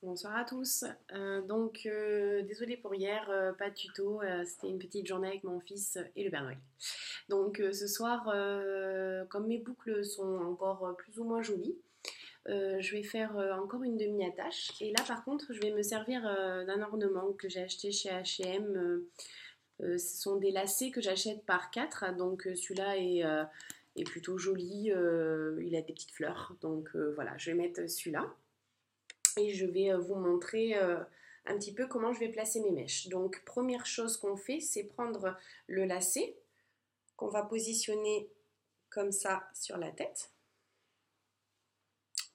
Bonsoir à tous. Désolée pour hier, pas de tuto. C'était une petite journée avec mon fils et le Père Noël. Ce soir, comme mes boucles sont encore plus ou moins jolies, je vais faire encore une demi-attache. Et là, par contre, je vais me servir d'un ornement que j'ai acheté chez H&M. Ce sont des lacets que j'achète par 4. Celui-là est plutôt joli. Il a des petites fleurs. Voilà, je vais mettre celui-là. Et je vais vous montrer un petit peu comment je vais placer mes mèches. Donc première chose qu'on fait, c'est prendre le lacet qu'on va positionner comme ça sur la tête.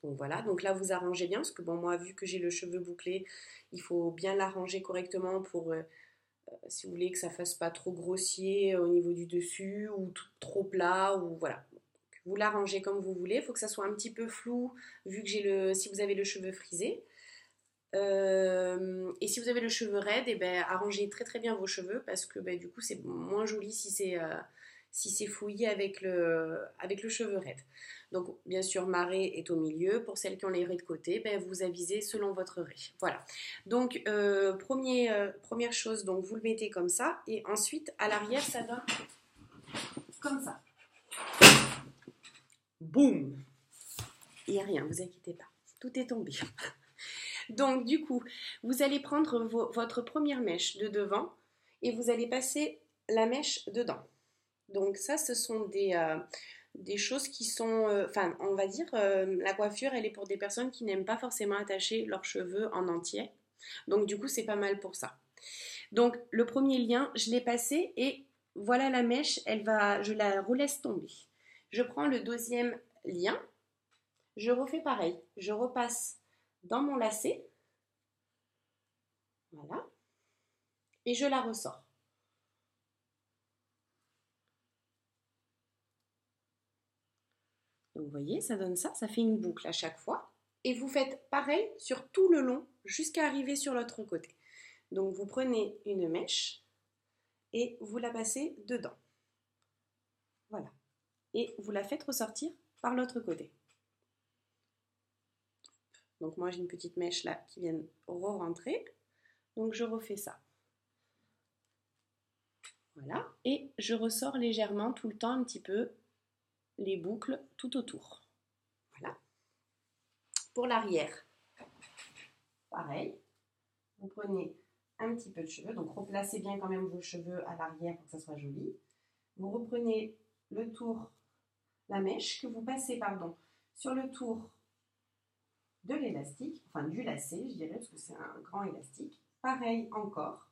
Donc voilà, donc là vous arrangez bien parce que bon, moi vu que j'ai le cheveu bouclé, il faut bien l'arranger correctement pour si vous voulez que ça fasse pas trop grossier au niveau du dessus ou trop plat ou voilà. Vous l'arrangez comme vous voulez, il faut que ça soit un petit peu flou vu que si vous avez le cheveu frisé. Et si vous avez le cheveu raide, arrangez très très bien vos cheveux parce que du coup c'est moins joli si c'est fouillé avec le cheveu raide. Donc bien sûr ma raie est au milieu. Pour celles qui ont les raies de côté, vous avisez selon votre raie. Voilà. Donc première chose, donc vous le mettez comme ça et ensuite à l'arrière ça donne comme ça. Boum. Il n'y a rien, vous inquiétez pas. Tout est tombé. Donc du coup, vous allez prendre votre première mèche de devant et vous allez passer la mèche dedans. Donc ça, ce sont des choses qui sont, on va dire, la coiffure, elle est pour des personnes qui n'aiment pas forcément attacher leurs cheveux en entier. Donc du coup, c'est pas mal pour ça. Donc le premier lien, je l'ai passé et voilà la mèche, je la relaisse tomber. Je prends le deuxième lien, je refais pareil, je repasse dans mon lacet, voilà, et je la ressors. Donc vous voyez, ça donne ça, ça fait une boucle à chaque fois. Et vous faites pareil sur tout le long jusqu'à arriver sur l'autre côté. Donc vous prenez une mèche et vous la passez dedans. Voilà. Et vous la faites ressortir par l'autre côté. Donc moi j'ai une petite mèche là qui vient re-rentrer. Donc je refais ça. Voilà. Et je ressors légèrement tout le temps un petit peu les boucles tout autour. Voilà. Pour l'arrière, pareil. Vous prenez un petit peu de cheveux, donc replacez bien quand même vos cheveux à l'arrière pour que ça soit joli. Vous reprenez le tour, la mèche que vous passez, sur le tour de l'élastique, enfin du lacet, je dirais, parce que c'est un grand élastique. Pareil encore,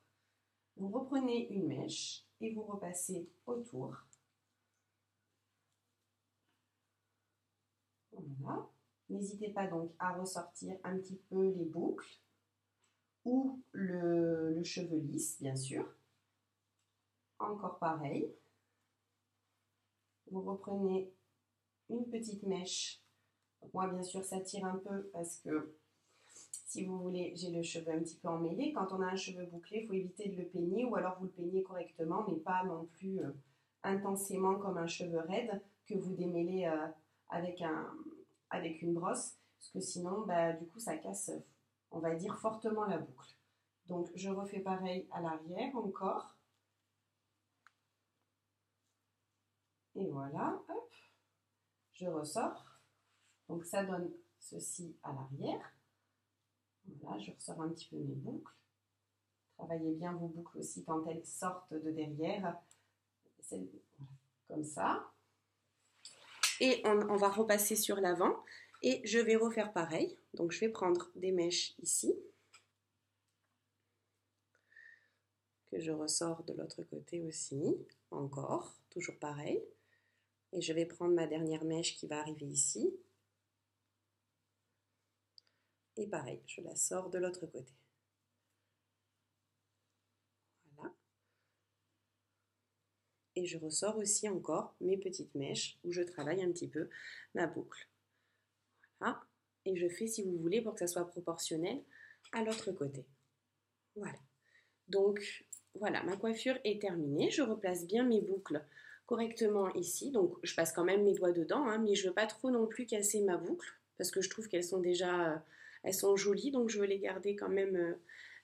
vous reprenez une mèche et vous repassez autour. Voilà. N'hésitez pas donc à ressortir un petit peu les boucles ou le cheveu lisse, bien sûr. Encore pareil. Vous reprenez une petite mèche. Moi, bien sûr, ça tire un peu parce que, si vous voulez, j'ai le cheveu un petit peu emmêlé. Quand on a un cheveu bouclé, il faut éviter de le peigner ou alors vous le peignez correctement, mais pas non plus intensément comme un cheveu raide que vous démêlez avec une brosse, parce que sinon, du coup, ça casse, on va dire, fortement la boucle. Donc, je refais pareil à l'arrière encore. Et voilà, hop, je ressors. Donc, ça donne ceci à l'arrière. Voilà, je ressors un petit peu mes boucles. Travaillez bien vos boucles aussi quand elles sortent de derrière. Voilà, comme ça. Et on va repasser sur l'avant. Et je vais refaire pareil. Donc, je vais prendre des mèches ici. Que je ressors de l'autre côté aussi. Encore, toujours pareil. Et je vais prendre ma dernière mèche qui va arriver ici. Et pareil, je la sors de l'autre côté. Voilà. Et je ressors aussi encore mes petites mèches où je travaille un petit peu ma boucle. Voilà. Et je fais, si vous voulez, pour que ça soit proportionnel à l'autre côté. Voilà. Donc, voilà, ma coiffure est terminée. Je replace bien mes boucles correctement ici. Donc, je passe quand même mes doigts dedans, hein, mais je ne veux pas trop non plus casser ma boucle parce que je trouve qu'elles sont déjà elles sont jolies, donc je veux les garder quand même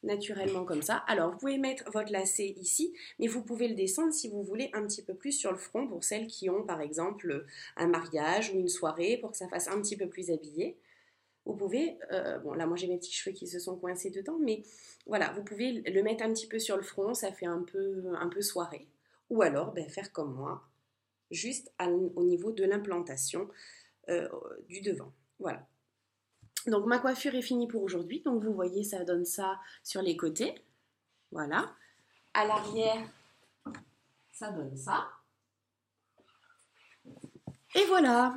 naturellement comme ça. Alors, vous pouvez mettre votre lacet ici, mais vous pouvez le descendre si vous voulez un petit peu plus sur le front pour celles qui ont par exemple un mariage ou une soirée pour que ça fasse un petit peu plus habillé. Vous pouvez, bon là moi j'ai mes petits cheveux qui se sont coincés dedans, mais voilà, vous pouvez le mettre un petit peu sur le front, ça fait un peu soirée. Ou alors ben, faire comme moi, juste au niveau de l'implantation du devant. Voilà. Donc ma coiffure est finie pour aujourd'hui. Donc vous voyez, ça donne ça sur les côtés. Voilà. À l'arrière, ça donne ça. Et voilà.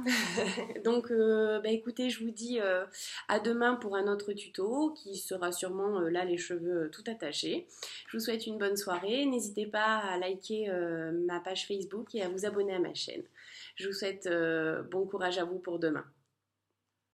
Donc bah, écoutez, je vous dis à demain pour un autre tuto qui sera sûrement là les cheveux tout attachés. Je vous souhaite une bonne soirée. N'hésitez pas à liker ma page Facebook et à vous abonner à ma chaîne. Je vous souhaite bon courage à vous pour demain.